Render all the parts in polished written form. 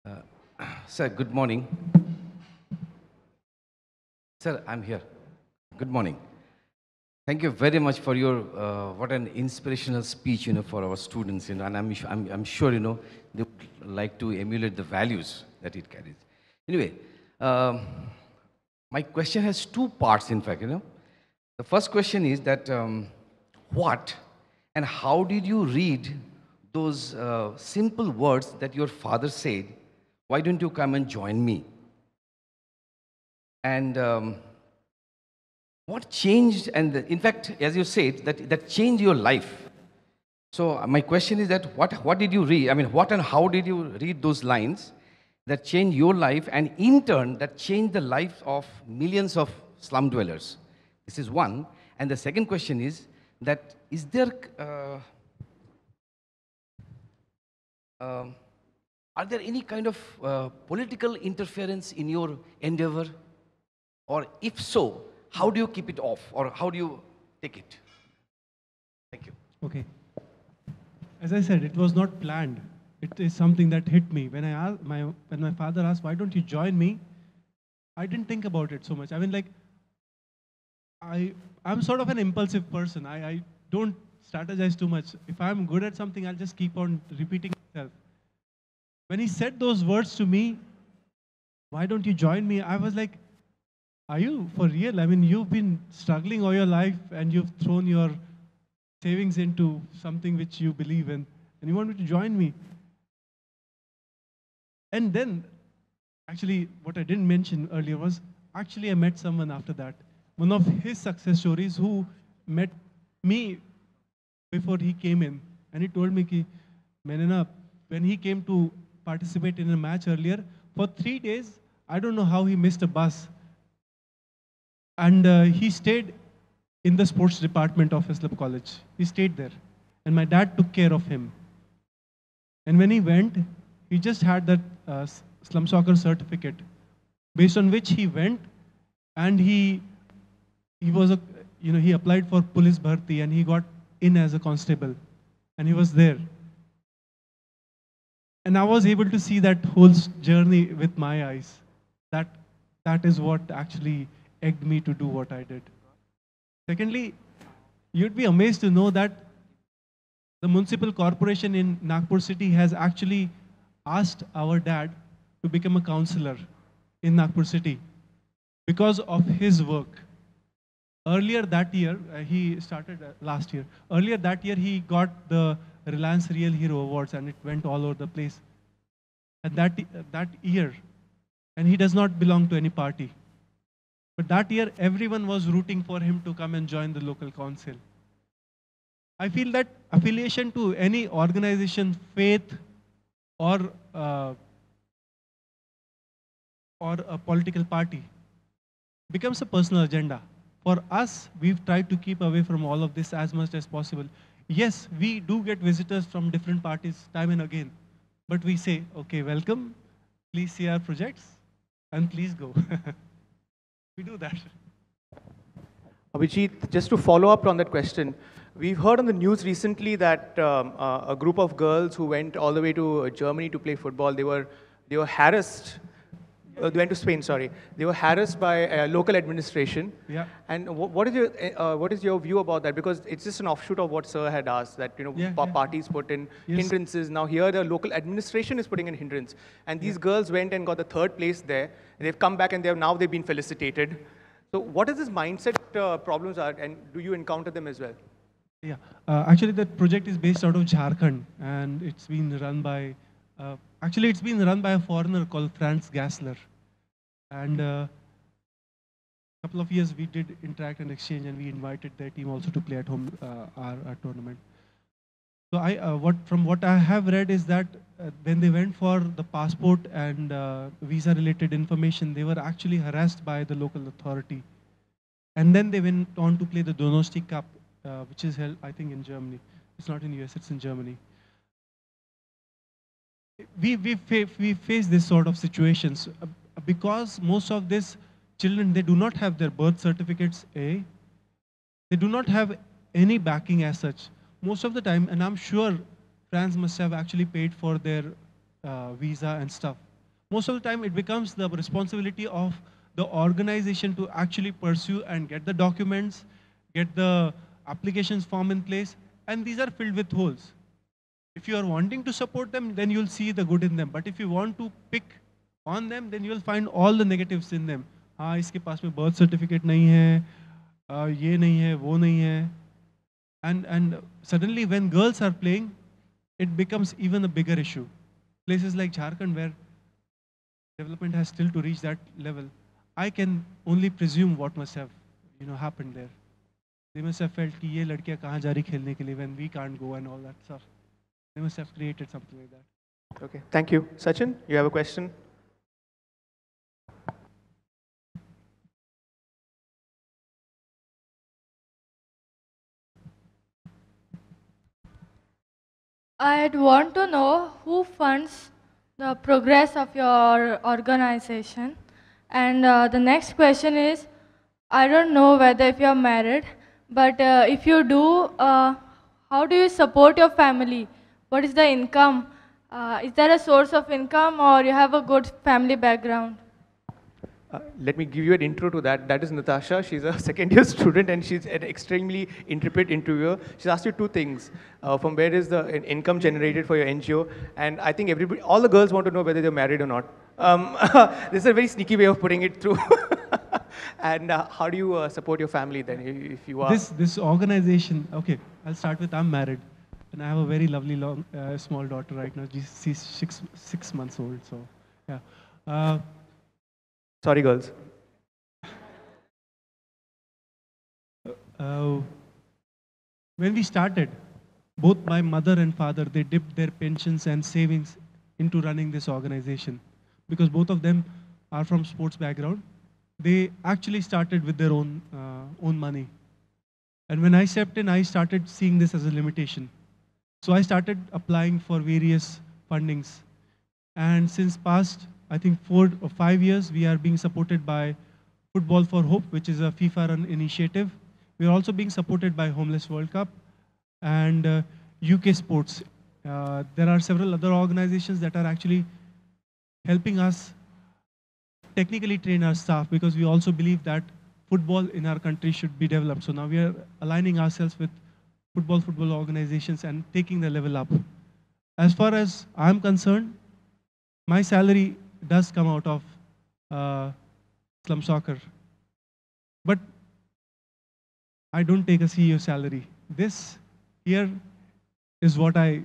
Uh, Sir, good morning. Sir, I'm here. Good morning. Thank you very much for your what an inspirational speech, for our students, and I'm sure, they would like to emulate the values that it carries. Anyway, um, my question has two parts, in fact. The first question is that what and how did you read those simple words that your father said, why don't you come and join me? And what changed, and in fact, as you said, that changed your life. So my question is that what did you read? I mean, what and how did you read those lines that changed your life, and in turn, that changed the lives of millions of slum dwellers? This is one. And the second question is that is there, um, are there any kind of political interference in your endeavor? Or if so, how do you keep it off? Or how do you take it? Thank you. Okay. As I said, it was not planned. It is something that hit me. When my father asked, why don't you join me? I didn't think about it so much. I mean, like, I'm sort of an impulsive person. I don't strategize too much. If I'm good at something, I'll just keep on repeating myself. When he said those words to me, why don't you join me? I was like, are you for real? I mean, you've been struggling all your life and you've thrown your savings into something which you believe in, and you want me to join me. And then, actually, what I didn't mention earlier was, actually, I met someone after that. One of his success stories who met me before he came in. And he told me, ki, maine na, when he came to participate in a match earlier, for 3 days, I don't know how he missed a bus. And he stayed in the sports department of Islip College. He stayed there. And my dad took care of him. And when he went, he just had that slum soccer certificate, based on which he went, and he was a, he applied for police bharti and he got in as a constable, and he was there. And I was able to see that whole journey with my eyes. That is what actually egged me to do what I did. Secondly, you'd be amazed to know that the municipal corporation in Nagpur city has actually asked our dad to become a councillor in Nagpur city because of his work. Earlier that year, he started last year. Earlier that year, he got the Reliance Real Hero Awards, and it went all over the place. And that year, and he does not belong to any party. But that year, everyone was rooting for him to come and join the local council. I feel that affiliation to any organization, faith, or a political party becomes a personal agenda. For us, we've tried to keep away from all of this as much as possible. Yes, we do get visitors from different parties time and again, but we say, okay, welcome, please see our projects, and please go. We do that. Abhijit, just to follow up on that question, we've heard on the news recently that a group of girls who went all the way to Germany to play football, they were harassed. They went to Spain, sorry. They were harassed by local administration. Yeah. And what is your view about that? Because it's just an offshoot of what Sir had asked, that parties put in hindrances. Now here the local administration is putting in hindrance. And these girls went and got the 3rd place there. And they've come back and now they've been felicitated. So what is this mindset problems are, and do you encounter them as well? Yeah, actually that project is based out of Jharkhand, and it's been run by, it's been run by a foreigner called Franz Gassler. And a couple of years we did interact and exchange, and we invited their team also to play at home, our tournament. So from what I have read is that when they went for the passport and visa related information, they were actually harassed by the local authority. And then they went on to play the Donosti Cup, which is held, I think, in Germany. It's not in US, it's in Germany. We face this sort of situations because most of these children, they do not have their birth certificates, A. They do not have any backing as such. Most of the time, and I'm sure France must have actually paid for their visa and stuff. most of the time it becomes the responsibility of the organization to actually pursue and get the documents, get the applications form in place, and these are filled with holes. If you are wanting to support them, then you'll see the good in them. But if you want to pick on them, then you'll find all the negatives in them. हाँ इसके पास में birth certificate नहीं है, ये नहीं है, वो नहीं है. And suddenly when girls are playing, it becomes even a bigger issue. Places like Jharkhand where development has still to reach that level, I can only presume what must have happened there. They must have felt कि ये लड़कियाँ कहाँ जा रही खेलने के लिए when we can't go and all that stuff. They must have created something like that. Okay, thank you. Sachin, you have a question? I'd want to know who funds the progress of your organization. And the next question is, I don't know whether if you're married, but if you do, how do you support your family? What is the income? Is there a source of income or you have a good family background? Let me give you an intro to that. That is Natasha. She's a second-year student and she's an extremely intrepid interviewer. She's asked you two things. From where is the income generated for your NGO? And I think everybody, all the girls want to know whether they're married or not. This is a very sneaky way of putting it through. And how do you support your family then, if you are? This organization, okay, I'll start with I'm married. And I have a very lovely small daughter right now. She's six months old, so yeah. Sorry, girls. When we started, both my mother and father, they dipped their pensions and savings into running this organization. Because both of them are from sports background. They actually started with their own money. And when I stepped in, I started seeing this as a limitation. So I started applying for various fundings. And since past, I think 4 or 5 years, we are being supported by Football for Hope, which is a FIFA-run initiative. We are also being supported by Homeless World Cup and UK Sports. There are several other organizations that are actually helping us technically train our staff, because we also believe that football in our country should be developed. So now we are aligning ourselves with football organizations and taking the level up. As far as I'm concerned, my salary does come out of Slum Soccer. But I don't take a CEO salary. This here is what I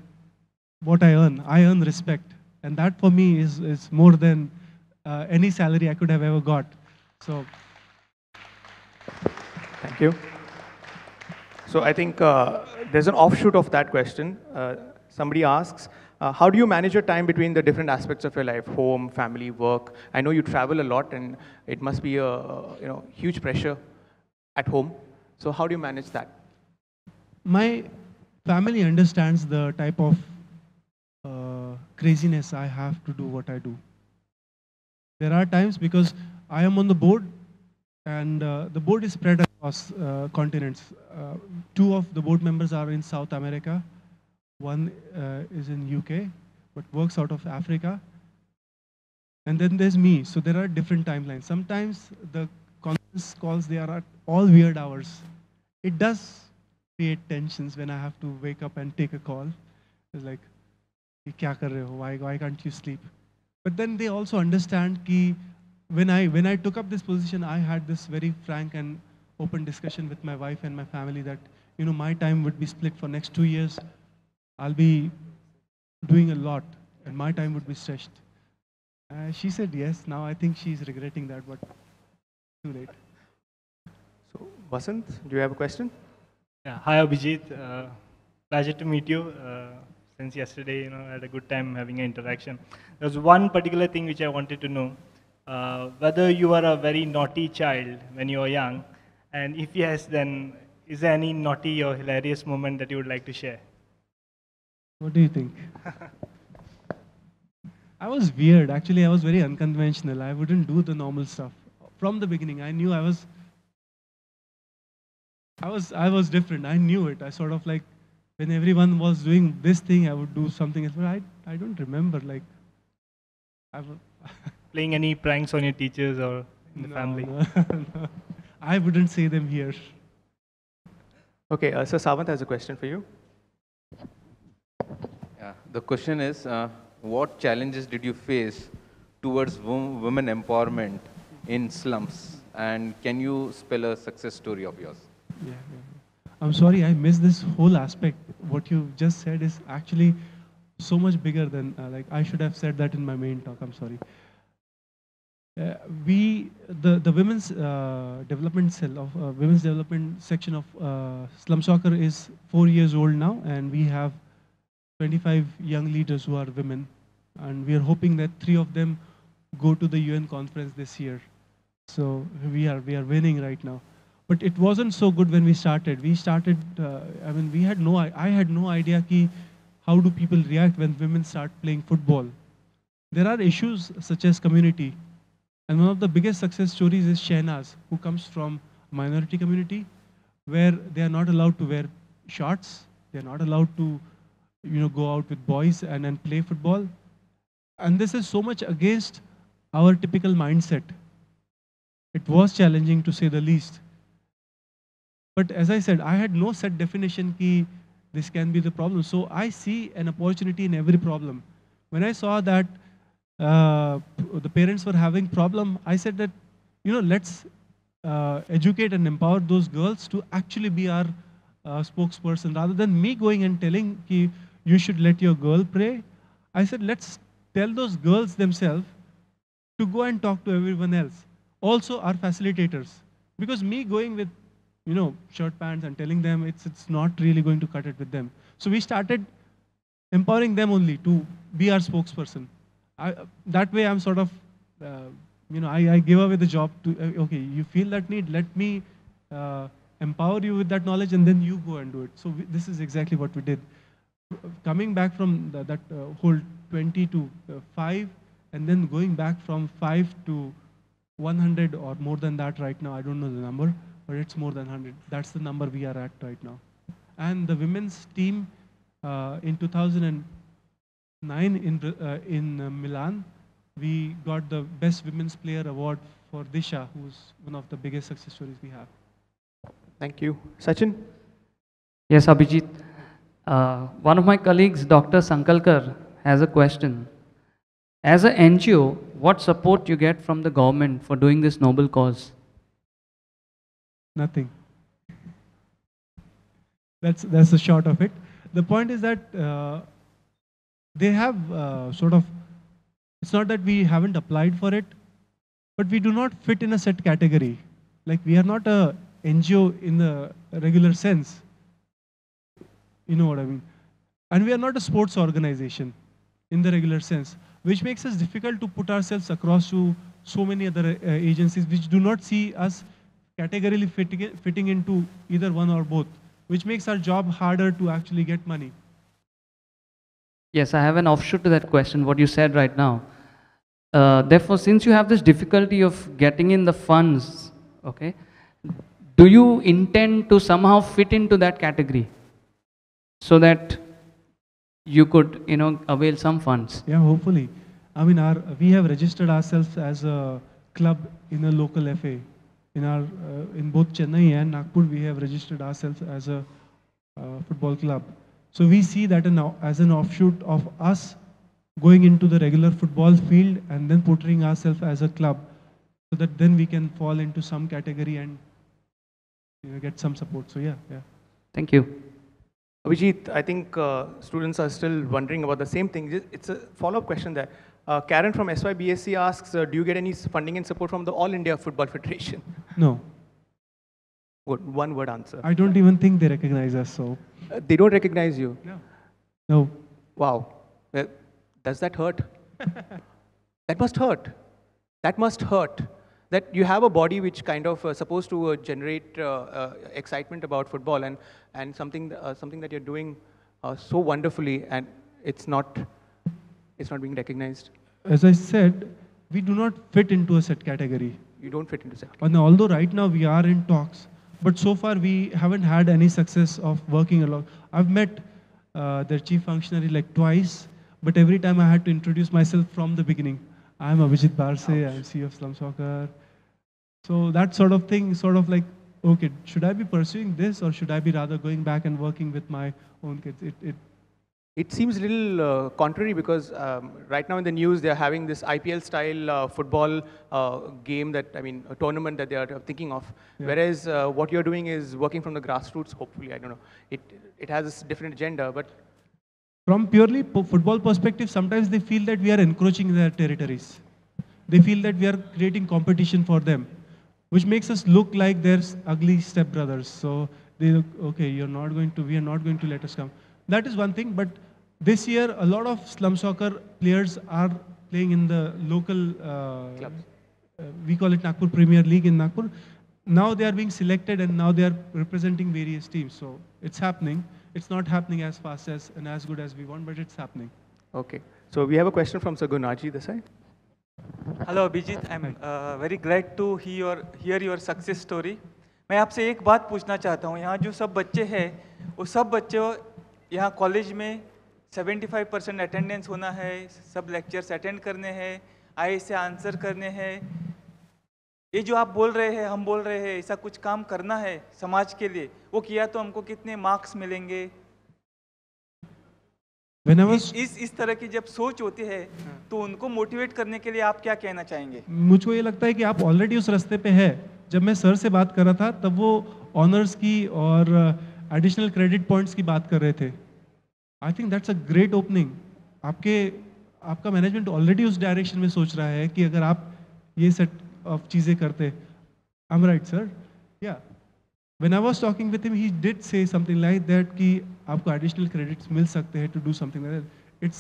earn. I earn respect. And that for me is more than any salary I could have ever got. So, thank you. So I think there's an offshoot of that question. Somebody asks, how do you manage your time between the different aspects of your life, home, family, work? I know you travel a lot and it must be a huge pressure at home. So how do you manage that? My family understands the type of craziness I have to do what I do. There are times, because I am on the board and the board is spread across continents. 2 of the board members are in South America. One is in UK, but works out of Africa. And then there's me. So there are different timelines. Sometimes the conference calls, they are at all weird hours. It does create tensions when I have to wake up and take a call. It's like, kya kar rahe ho? Why can't you sleep? But then they also understand that when I took up this position, I had this very frank and open discussion with my wife and my family that my time would be split for next 2 years. I'll be doing a lot, and my time would be stretched. She said yes. Now I think she's regretting that, but too late. So, Vasant, do you have a question? Yeah. Hi, Abhijit. Pleasure to meet you. Since yesterday, I had a good time having an interaction. There's one particular thing which I wanted to know. Whether you were a very naughty child when you were young, and if yes, then is there any naughty or hilarious moment that you would like to share? What do you think? I was weird. Actually, I was very unconventional. I wouldn't do the normal stuff. From the beginning, I knew I was different. I knew it. I sort of like, when everyone was doing this thing, I would do something else. But I don't remember, like, Playing any pranks on your teachers or in the family? No. I wouldn't say them here. Okay, so Savant has a question for you. Yeah, the question is, what challenges did you face towards women empowerment in slums? And can you spell a success story of yours? Yeah. I'm sorry, I missed this whole aspect. What you just said is actually so much bigger than, like, I should have said that in my main talk. I'm sorry. The women's development cell of women's development section of Slum Soccer is 4 years old now, and we have 25 young leaders who are women, and we are hoping that 3 of them go to the UN conference this year. So we are winning right now. But it wasn't so good when we started. We started, I mean, I had no idea how do people react when women start playing football. There are issues such as community. And one of the biggest success stories is Shehnaz, who comes from a minority community where they are not allowed to wear shorts. They are not allowed to, go out with boys and play football. And this is so much against our typical mindset. It was challenging, to say the least. But as I said, I had no set definition ki this can be the problem. So I see an opportunity in every problem. When I saw that the parents were having problem, I said that, let's educate and empower those girls to actually be our spokesperson. Rather than me going and telling ki you should let your girl pray, I said, let's tell those girls themselves to go and talk to everyone else. Also our facilitators. Because me going with, shirt pants and telling them it's not really going to cut it with them. So we started empowering them only to be our spokesperson. That way I'm sort of, I give away the job to, okay, you feel that need, let me empower you with that knowledge and then you go and do it. So this is exactly what we did. Coming back from that whole 20 to 5 and then going back from 5 to 100 or more than that right now, I don't know the number, but it's more than 100. That's the number we are at right now. And the women's team in 2009 in Milan, we got the Best Women's Player Award for Disha, who's one of the biggest success stories we have. Thank you. Sachin? Yes, Abhijit. One of my colleagues, Dr. Sankalkar, has a question. As an NGO, what support you get from the government for doing this noble cause? Nothing. That's the short of it. The point is that they have sort of, it's not that we haven't applied for it, but we do not fit in a set category. Like, we are not a NGO in the regular sense. You know what I mean? And we are not a sports organization in the regular sense, which makes us difficult to put ourselves across to so many other agencies which do not see us categorically fitting into either one or both, which makes our job harder to actually get money. Yes, I have an offshoot to that question, what you said right now. Therefore, since you have this difficulty of getting in the funds, okay, do you intend to somehow fit into that category so that you could, avail some funds? Yeah, hopefully. I mean, we have registered ourselves as a club in a local FA. In both Chennai and Nagpur, we have registered ourselves as a football club. So we see that as an offshoot of us going into the regular football field and then portraying ourselves as a club, so that then we can fall into some category and get some support. So yeah. Thank you. Abhijit, I think students are still wondering about the same thing. It's a follow-up question there. Karen from SYBSC asks, do you get any funding and support from the All India Football Federation? No. Good, one word answer. I don't even think they recognize us, so. They don't recognize you? No. Wow. Well, does that hurt? That must hurt. That must hurt. That you have a body which kind of supposed to generate excitement about football and something that you're doing so wonderfully, and it's not being recognized. As I said, we do not fit into a set category. You don't fit into set. And although right now we are in talks, but so far we haven't had any success of working along. I've met their chief functionary like twice, but every time I had to introduce myself from the beginning. I'm Abhijit Barse, I'm CEO of Slum Soccer. So that sort of thing, sort of like, okay, should I be pursuing this or should I be rather going back and working with my own kids? It seems a little contrary because right now in the news they're having this IPL style football game that, I mean, a tournament that they are thinking of. Yeah. Whereas what you're doing is working from the grassroots, hopefully, I don't know. It has a different agenda, but... From purely football perspective, sometimes they feel that we are encroaching their territories. They feel that we are creating competition for them, which makes us look like their ugly stepbrothers. So they look, okay, we are not going to let us come. That is one thing, but this year a lot of slum soccer players are playing in the local, we call it Nagpur Premier League in Nagpur. Now they are being selected and now they are representing various teams. So it's happening. It's not happening as fast as and as good as we want, but it's happening. Okay. So we have a question from Sir Gunaji this side. Hello Abhijit, I'm very glad to hear your success story. मैं आपसे एक बात पूछना चाहता हूँ, यहाँ जो सब बच्चे हैं, वो सब बच्चे यहाँ कॉलेज में 75% अटेंडेंस होना है, सब लेक्चर्स अटेंड करने हैं, आए से आंसर करने हैं. ये जो आप बोल रहे हैं, हम बोल रहे हैं, ऐसा कुछ काम करना है समाज के लिए, वो किया तो हमको कितने मार्क्स मिलेंगे? इस तरह की जब सोच होती है तो उनको मोटिवेट करने के लिए आप क्या कहना चाहेंगे? मुझको ये लगता है कि आप ऑलरेडी उस रास्ते पे है. जब मैं सर से बात कर रहा था तब वो ऑनर्स की और एडिशनल क्रेडिट पॉइंट्स की बात कर रहे थे. I think that's a great opening. आपका मैनेजमेंट ऑलरेडी उस डायरेक्शन में सोच रहा है कि अगर आप ये सेट ऑफ चीज़ें करते. I am right sir? या When I was talking with him, he did say something like that कि आपको additional credits मिल सकते हैं to do something like that.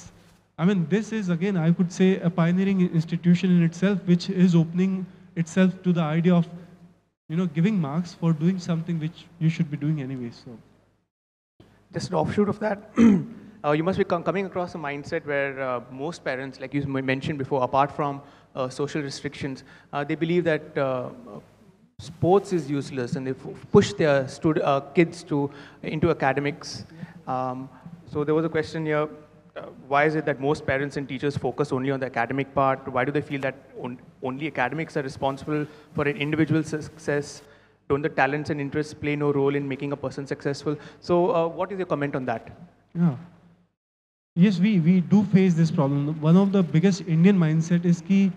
I mean, this is again, I could say, a pioneering institution in itself, which is opening itself to the idea of, giving marks for doing something which you should be doing anyway. So, just an offshoot of that, you must be coming across a mindset where most parents, like you mentioned before, apart from social restrictions, they believe that sports is useless and they push their kids into academics. So there was a question here, why is it that most parents and teachers focus only on the academic part? Why do they feel that only academics are responsible for an individual's success? Don't the talents and interests play no role in making a person successful? So what is your comment on that? Yeah. Yes, we do face this problem. One of the biggest Indian mindset is ki,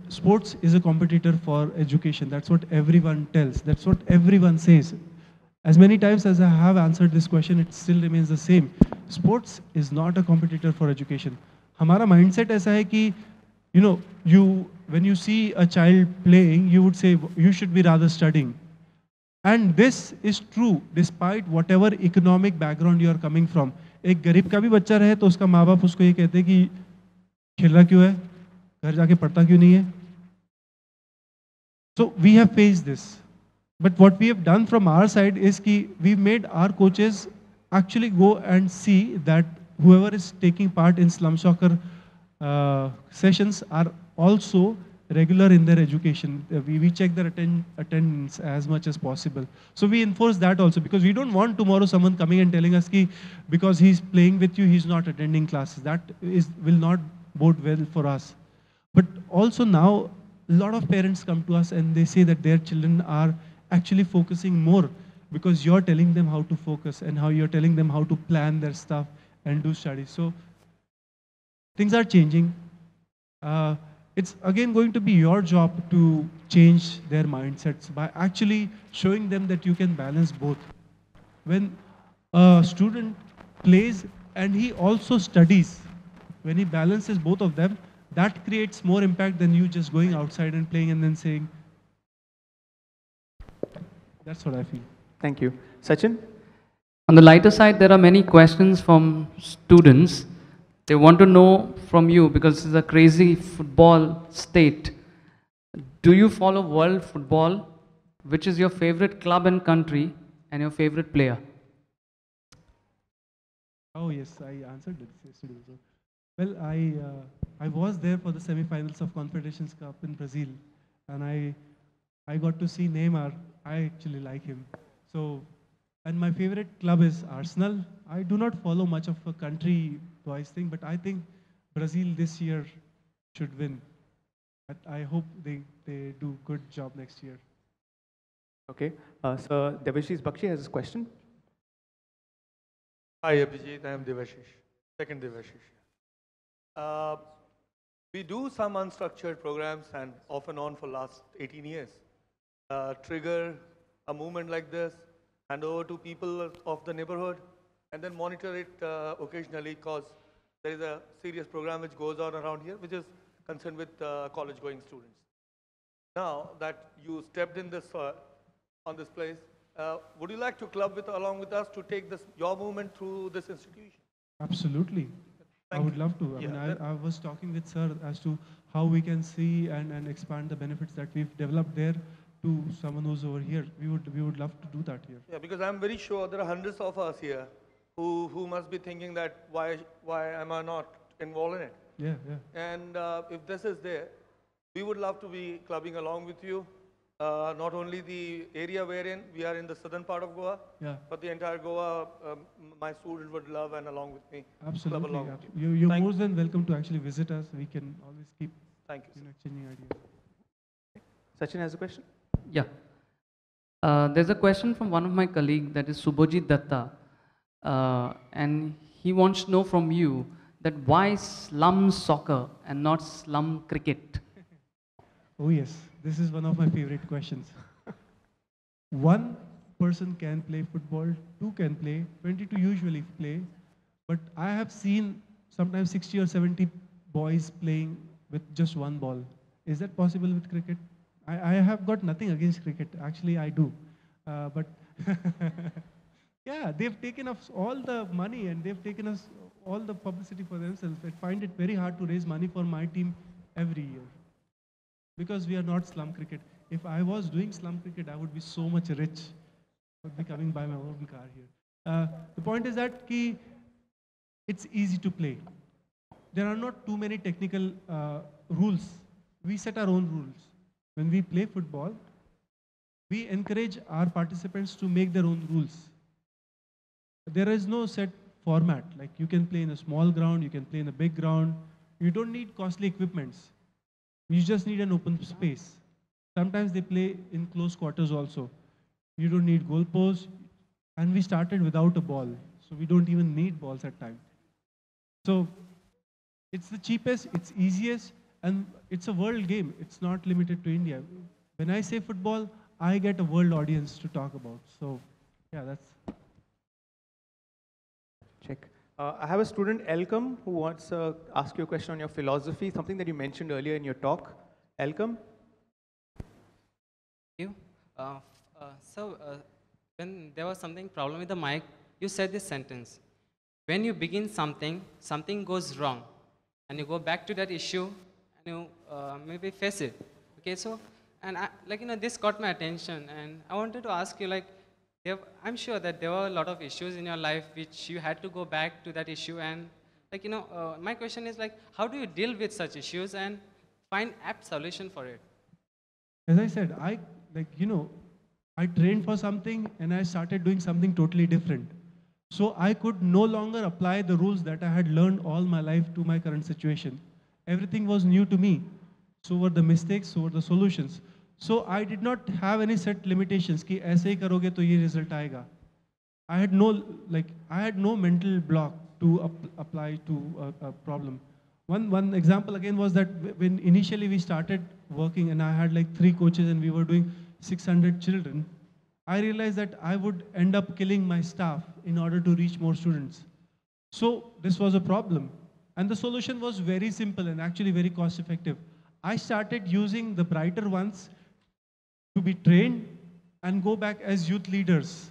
sports is a competitor for education. That's what everyone tells. That's what everyone says. As many times as I have answered this question, it still remains the same. Sports is not a competitor for education. Hamara mindset aisa hai ki, when you see a child playing, you would say you should be rather studying. And this is true despite whatever economic background you are coming from. एक गरीब का भी बच्चा रहे तो उसका माँ बाप उसको ये कहते हैं कि खेल रहा क्यों है, घर जाके पढ़ता क्यों नहीं है. So we have faced this. But what we have done from our side is कि we've made our coaches actually go and see that whoever is taking part in slum soccer sessions are also regular in their education. We check their attendance as much as possible. So we enforce that also because we don't want tomorrow someone coming and telling us कि because he's playing with you, he's not attending classes. That will not bode well for us. But also now, a lot of parents come to us and they say that their children are actually focusing more because you're telling them how to focus and how you're telling them how to plan their stuff and do studies. So things are changing. It's again going to be your job to change their mindsets by actually showing them that you can balance both. When a student plays and he also studies, when he balances both of them, that creates more impact than you just going outside and playing and then saying. That's what I feel. Thank you. Sachin? On the lighter side, there are many questions from students. They want to know from you, because it's a crazy football state. Do you follow world football? Which is your favorite club and country and your favorite player? Oh yes, I answered this yesterday. Well, I was there for the semi-finals of Confederations Cup in Brazil, and I got to see Neymar. I actually like him. So, and my favorite club is Arsenal. I do not follow much of a country wise thing, but I think Brazil this year should win. But I hope they do good job next year. Okay. So Devashish Bakshi has a question. Hi, Abhijit. I am Devashish. Second Devashish. We do some unstructured programs and off and on for last 18 years. Trigger a movement like this, hand over to people of the neighborhood, and then monitor it occasionally because there is a serious program which goes on around here, which is concerned with college-going students. Now that you stepped in this on this place, would you like to club along with us to take your movement through this institution? Absolutely. I would love to. I was talking with sir as to how we can see and expand the benefits that we've developed there to someone who's over here. We would love to do that here. Yeah, because I'm very sure there are hundreds of us here who must be thinking that why am I not involved in it? Yeah, yeah. And if this is there, we would love to be clubbing along with you. Not only the area wherein we are in the southern part of Goa, but the entire Goa, my students would love and along with me. Absolutely. Along You're more than welcome to actually visit us. We can always keep exchanging ideas. Sachin has a question? Yeah. There's a question from one of my colleagues, that is Subhojit Datta. And he wants to know from you that why slum soccer and not slum cricket? Oh yes, this is one of my favorite questions. One person can play football, two can play, 22 usually play, but I have seen sometimes 60 or 70 boys playing with just one ball. Is that possible with cricket? I have got nothing against cricket, actually I do. But yeah, they've taken us all the money and they've taken us all the publicity for themselves. I find it very hard to raise money for my team every year. Because we are not slum cricket. If I was doing slum cricket, I would be so much rich. I would be coming by my own car here. The point is that it's easy to play. There are not too many technical rules. We set our own rules. When we play football, we encourage our participants to make their own rules. There is no set format. Like you can play in a small ground, you can play in a big ground. You don't need costly equipments. You just need an open space. Sometimes they play in close quarters also. You don't need goalposts. And we started without a ball. So we don't even need balls at times. So it's the cheapest, it's easiest, and it's a world game. It's not limited to India. When I say football, I get a world audience to talk about. So yeah, that's... Check. I have a student, Elcom, who wants to ask you a question on your philosophy, something that you mentioned earlier in your talk. Elcom? You. So, when there was something problem with the mic, you said this sentence. When you begin something, something goes wrong, and you go back to that issue, and you maybe face it. Okay, so, and this caught my attention, and I wanted to ask you, I'm sure that there were a lot of issues in your life which you had to go back to that issue, and my question is how do you deal with such issues and find apt solution for it? As I said, I trained for something and I started doing something totally different. So I could no longer apply the rules that I had learned all my life to my current situation. Everything was new to me. So were the mistakes, so were the solutions. So I did not have any set limitations कि ऐसे ही करोगे तो ये result आएगा. I had no mental block to apply to a problem. One example again was that when initially we started working and I had 3 coaches and we were doing 600 children, I realized that I would end up killing my staff in order to reach more students. So this was a problem. And the solution was very simple and actually very cost effective. I started using the brighter ones to be trained and go back as youth leaders.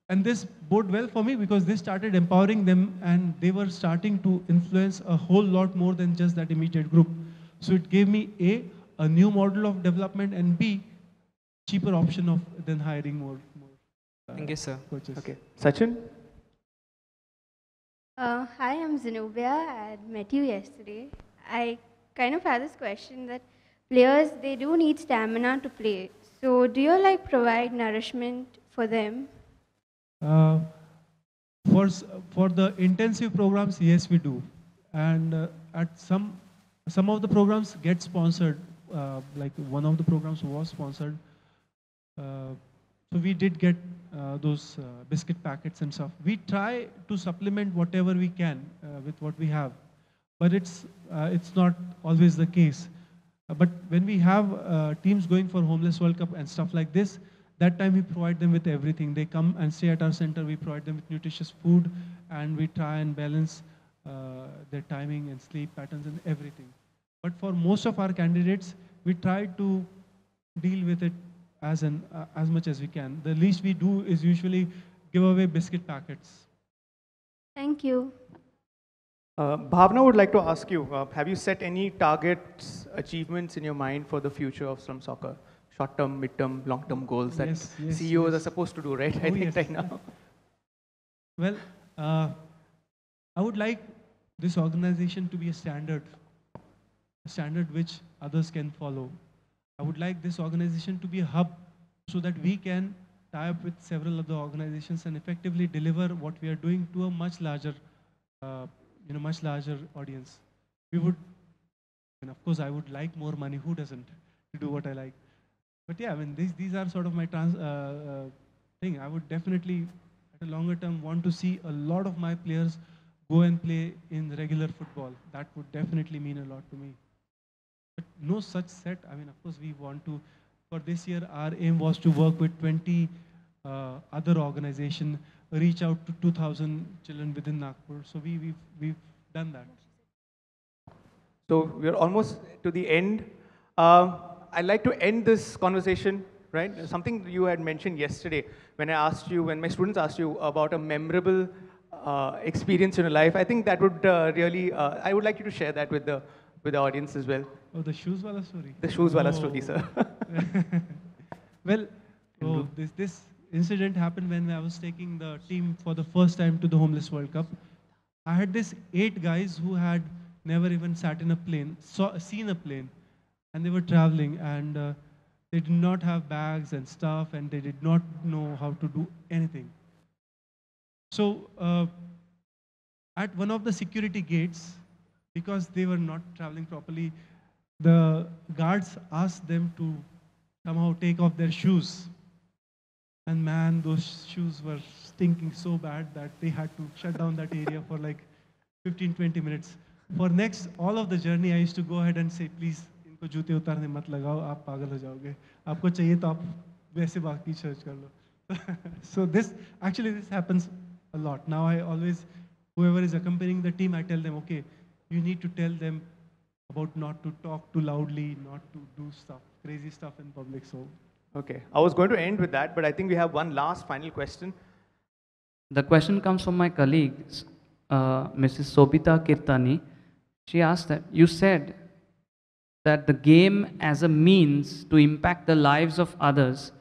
And this bode well for me because they started empowering them and they were starting to influence a whole lot more than just that immediate group. So it gave me a new model of development, and B, cheaper option than hiring more Thank you, sir. Coaches. Okay. Sachin? Hi, I'm Zenobia. I met you yesterday. I kind of had this question that players, they do need stamina to play. So do you provide nourishment for them? For the intensive programs, yes, we do. and at some of the programs get sponsored. Like one of the programs was sponsored. So we did get those biscuit packets and stuff. We try to supplement whatever we can with what we have, but it's not always the case. But when we have teams going for Homeless World Cup and stuff like this, that time we provide them with everything. They come and stay at our center. We provide them with nutritious food, and we try and balance their timing and sleep patterns and everything. But for most of our candidates, we try to deal with it as much as we can. The least we do is usually give away biscuit packets. Thank you. Bhavna would like to ask you, have you set any targets, achievements in your mind for the future of slum soccer? Short-term, mid-term, long-term goals that CEOs are supposed to do, right? I think right now. Well, I would like this organization to be a standard which others can follow. I would like this organization to be a hub so that we can tie up with several other organizations and effectively deliver what we are doing to a much larger audience. We would, and of course, I would like more money. Who doesn't to do what I like? But yeah, I mean, these are sort of my thing. I would definitely, at a longer term, want to see a lot of my players go and play in regular football. That would definitely mean a lot to me. But no such set. I mean, of course, we want to. For this year, our aim was to work with 20 other organizations, reach out to 2,000 children within Nagpur. So we've done that. So we're almost to the end. I'd like to end this conversation, right? Something you had mentioned yesterday when my students asked you about a memorable experience in your life. I think that would really, I would like you to share that with the audience as well. Oh, the shoes wala story. The shoes wala story, sir. Well, this incident happened when I was taking the team for the first time to the Homeless World Cup. I had these 8 guys who had never even sat in a plane, seen a plane, and they were traveling, and they did not have bags and stuff, and they did not know how to do anything. So at one of the security gates, because they were not traveling properly, the guards asked them to somehow take off their shoes. And man, those shoes were stinking so bad that they had to shut down that area for like 15-20 minutes. For next, all of the journey, I used to go ahead and say, please, इनको जूते उतारने मत लगाओ, आप पागल हो जाओगे. आपको चाहिए तो आप वैसे बाकी search कर लो. So this happens a lot. Now I always, whoever is accompanying the team, I tell them, okay, you need to tell them about not to talk too loudly, not to do crazy stuff in public. So. Okay, I was going to end with that, but I think we have one last final question. The question comes from my colleague, Mrs. Sobita Kirtani. She asked that, you said that the game as a means to impact the lives of others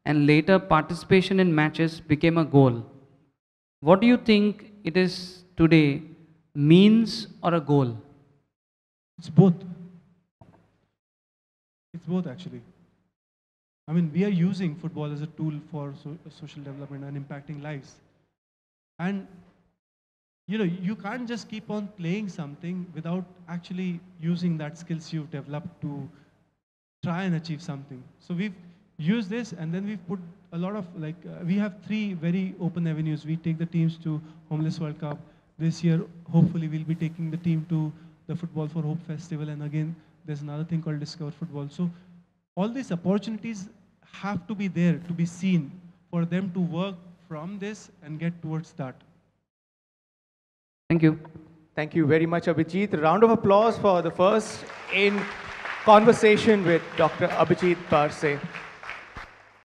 and later participation in matches became a goal. What do you think it is today, means or a goal? It's both. It's both, actually. I mean, we are using football as a tool for social development and impacting lives. And, you can't just keep on playing something without actually using that skills you've developed to try and achieve something. So we've used this, and then we've put a lot of, we have 3 very open avenues. We take the teams to Homeless World Cup. This year, hopefully, we'll be taking the team to the Football for Hope Festival. And again, there's another thing called Discover Football. So all these opportunities have to be there to be seen for them to work from this and get towards that. Thank you. Thank you very much, Abhijit. A round of applause for the first in conversation with Dr. Abhijit Parse.